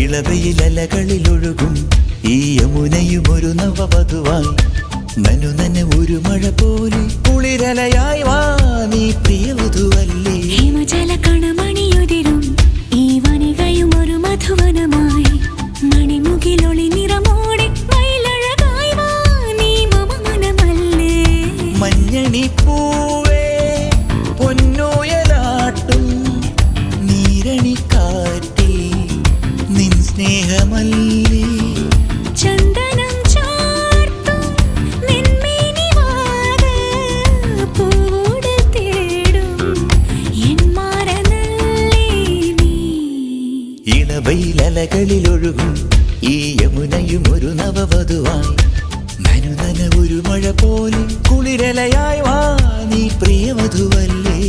ഇളവയിലലകളിലൊഴുകും ഈ യമുനയും ഒരു നവവധുവായി നനു നന ഒരു മഴ പോലെ കുളിരലയായി വാ നീ പ്രിയവധുവല്ലേ ഹിമജല കണമണിയുതിരും ഈ വനികയും ഒരു മധുവനമായി മണിമുകിലൊളി നിറമോടെ മയിലഴകായി വാ നീ മമ മനമല്ലേ മഞ്ഞണി പൂവേ പൊന്നോയലാട്ടും നീരണിക്കാറ്റിൽ നിൻ സ്നേഹമല്ലേ ചന്ദനം ചാർത്തും നിൻമേനിവാത പൂവോട് തേടും എൻ മാരനല്ലേ നീ ഇളവയിലലകളിലൊഴുകും ഈ യമുനയും ഒരു നവവധുവായി നനു നന ഒരു മഴ പോലെ കുളിരലയായി വാ നീ പ്രിയവധുവല്ലേ